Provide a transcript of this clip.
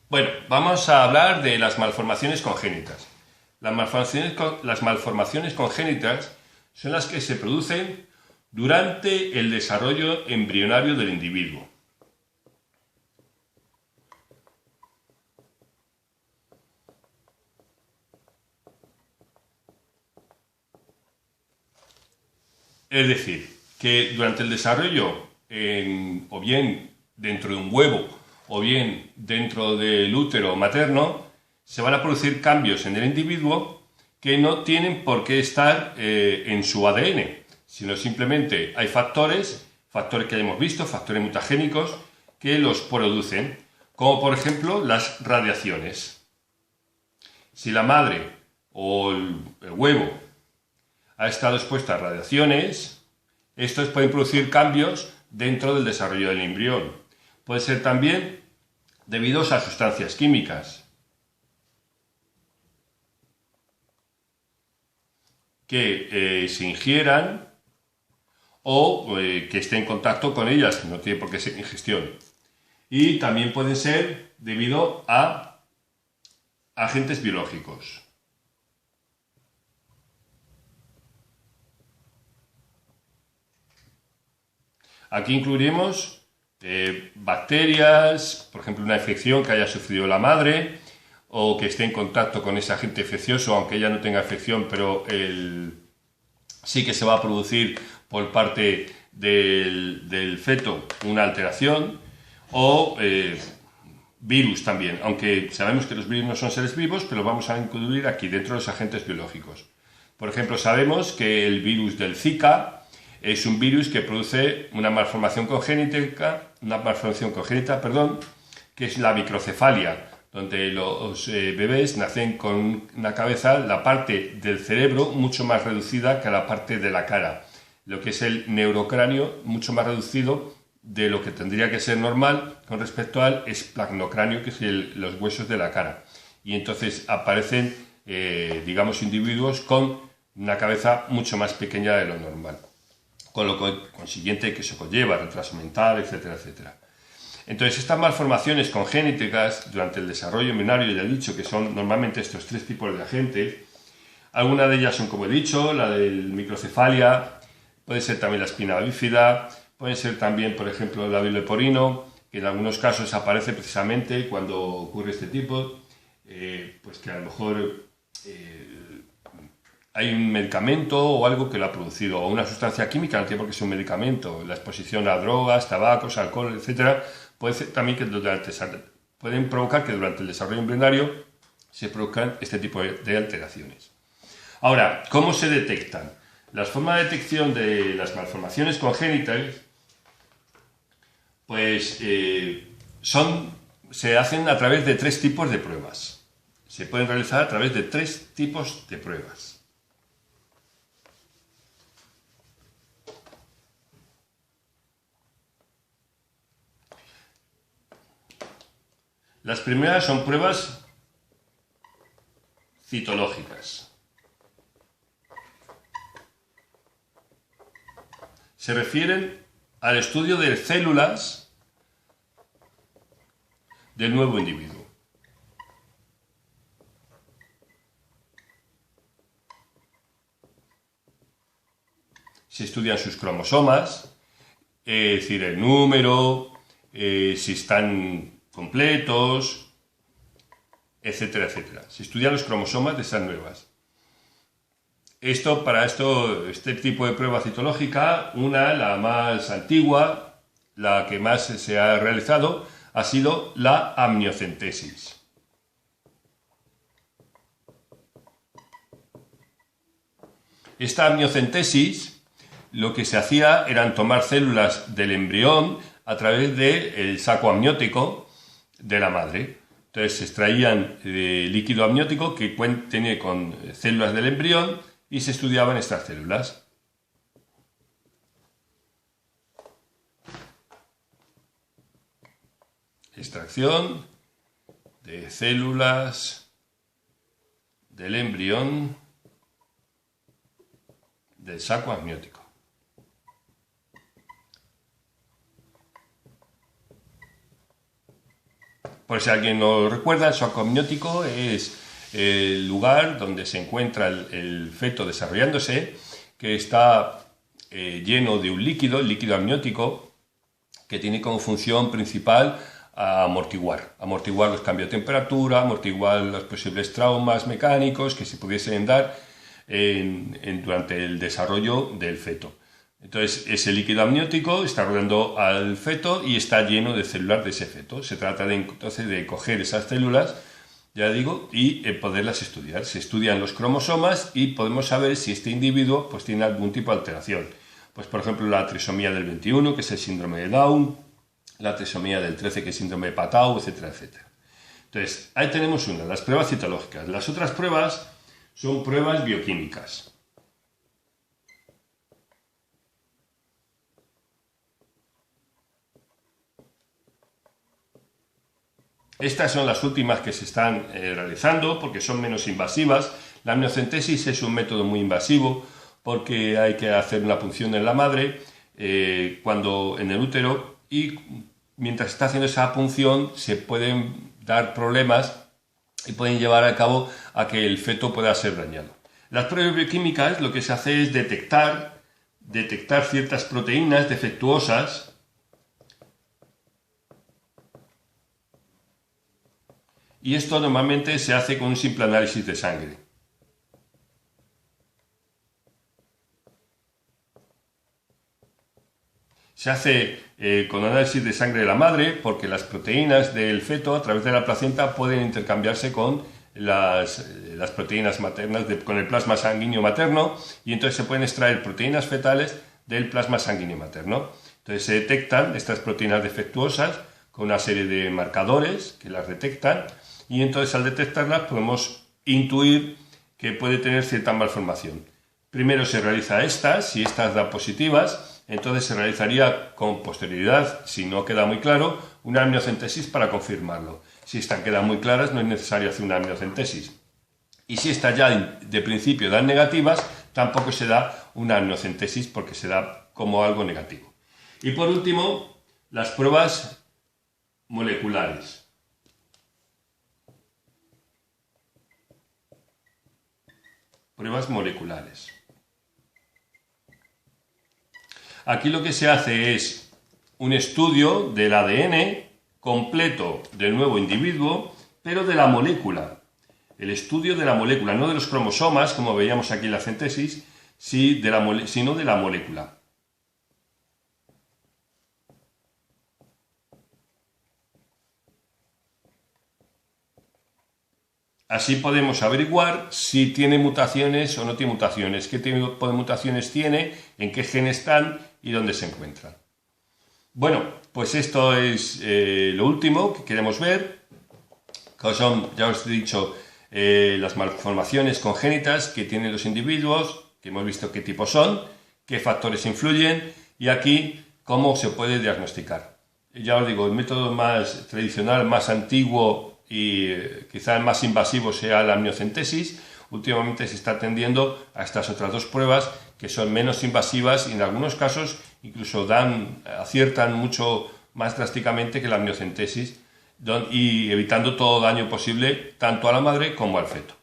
Bueno, vamos a hablar de las malformaciones congénitas. Las malformaciones congénitas son las que se producen durante el desarrollo embrionario del individuo. Es decir, que durante el desarrollo, o bien dentro de un huevo o bien dentro del útero materno, se van a producir cambios en el individuo que no tienen por qué estar en su ADN, sino simplemente hay factores que hemos visto, factores mutagénicos, que los producen, como por ejemplo las radiaciones. Si la madre o el huevo ha estado expuesto a radiaciones, estos pueden producir cambios dentro del desarrollo del embrión. Puede ser también debido a sustancias químicas que se ingieran o que esté en contacto con ellas, no tiene por qué ser ingestión. Y también pueden ser debido a agentes biológicos. Aquí incluiremos bacterias, por ejemplo, una infección que haya sufrido la madre o que esté en contacto con ese agente infeccioso, aunque ella no tenga infección, pero sí que se va a producir por parte del feto una alteración, o virus también, aunque sabemos que los virus no son seres vivos, pero vamos a incluir aquí dentro los agentes biológicos. Por ejemplo, sabemos que el virus del Zika es un virus que produce una malformación congénita, que es la microcefalia, donde los bebés nacen con una cabeza, la parte del cerebro mucho más reducida que la parte de la cara, lo que es el neurocráneo mucho más reducido de lo que tendría que ser normal con respecto al esplanocráneo, que es los huesos de la cara. Y entonces aparecen, digamos, individuos con una cabeza mucho más pequeña de lo normal, con lo consiguiente que se conlleva, retraso mental, etcétera, etcétera. Entonces, estas malformaciones congénitas durante el desarrollo embrionario, ya he dicho que son normalmente estos tres tipos de agentes. Algunas de ellas son, como he dicho, la del microcefalia, puede ser también la espina bífida, puede ser también, por ejemplo, el labio leporino, que en algunos casos aparece precisamente cuando ocurre este tipo, pues que a lo mejor hay un medicamento o algo que lo ha producido, o una sustancia química, no tiene por qué ser un medicamento, la exposición a drogas, tabacos, alcohol, etcétera, puede ser también que pueden provocar que durante el desarrollo embrionario se produzcan este tipo de alteraciones. Ahora, ¿cómo se detectan? Las formas de detección de las malformaciones congénitas pues se hacen a través de tres tipos de pruebas. Se pueden realizar a través de tres tipos de pruebas. Las primeras son pruebas citológicas. Se refieren al estudio de células del nuevo individuo. Se estudian sus cromosomas, es decir, el número, si están completos, etcétera, etcétera. Se estudian los cromosomas de esas nuevas. Este tipo de prueba citológica, la más antigua, la que más se ha realizado, ha sido la amniocentesis. Esta amniocentesis, lo que se hacía eran tomar células del embrión a través del saco amniótico de la madre. Entonces se extraían líquido amniótico que tiene con células del embrión y se estudiaban estas células. Extracción de células del embrión del saco amniótico. Por si alguien no lo recuerda, el saco amniótico es el lugar donde se encuentra el feto desarrollándose, que está lleno de un líquido, el líquido amniótico, que tiene como función principal amortiguar los cambios de temperatura, amortiguar los posibles traumas mecánicos que se pudiesen dar durante el desarrollo del feto. Entonces, ese líquido amniótico está rodeando al feto y está lleno de células de ese feto. Se trata entonces de coger esas células, ya digo, y poderlas estudiar. Se estudian los cromosomas y podemos saber si este individuo pues, tiene algún tipo de alteración. Pues, por ejemplo, la trisomía del 21, que es el síndrome de Down, la trisomía del 13, que es síndrome de Patau, etcétera, etcétera. Entonces, ahí tenemos una, las pruebas citológicas. Las otras pruebas son pruebas bioquímicas. Estas son las últimas que se están realizando porque son menos invasivas. La amniocentesis es un método muy invasivo porque hay que hacer una punción en la madre cuando en el útero, y mientras está haciendo esa punción se pueden dar problemas y pueden llevar a cabo a que el feto pueda ser dañado. Las pruebas bioquímicas lo que se hace es detectar ciertas proteínas defectuosas y esto normalmente se hace con un simple análisis de sangre. Se hace con análisis de sangre de la madre porque las proteínas del feto a través de la placenta pueden intercambiarse con las proteínas maternas, con el plasma sanguíneo materno, y entonces se pueden extraer proteínas fetales del plasma sanguíneo materno. Entonces se detectan estas proteínas defectuosas con una serie de marcadores que las detectan, y entonces al detectarlas podemos intuir que puede tener cierta malformación. Primero se realiza estas, si estas dan positivas, entonces se realizaría con posterioridad, si no queda muy claro, una amniocentesis para confirmarlo. Si estas quedan muy claras, no es necesario hacer una amniocentesis. Y si estas ya de principio dan negativas, tampoco se da una amniocentesis porque se da como algo negativo. Y por último, las pruebas moleculares. Pruebas moleculares. Aquí lo que se hace es un estudio del ADN completo del nuevo individuo, pero de la molécula. El estudio de la molécula, no de los cromosomas, como veíamos aquí en la centesis, sino de la molécula. Así podemos averiguar si tiene mutaciones o no tiene mutaciones, qué tipo de mutaciones tiene, en qué gen están y dónde se encuentran. Bueno, pues esto es lo último que queremos ver, que son, ya os he dicho, las malformaciones congénitas que tienen los individuos, que hemos visto qué tipos son, qué factores influyen y aquí cómo se puede diagnosticar. Ya os digo, el método más tradicional, más antiguo y quizá el más invasivo sea la amniocentesis. Últimamente se está tendiendo a estas otras dos pruebas que son menos invasivas y en algunos casos incluso aciertan mucho más drásticamente que la amniocentesis y evitando todo daño posible tanto a la madre como al feto.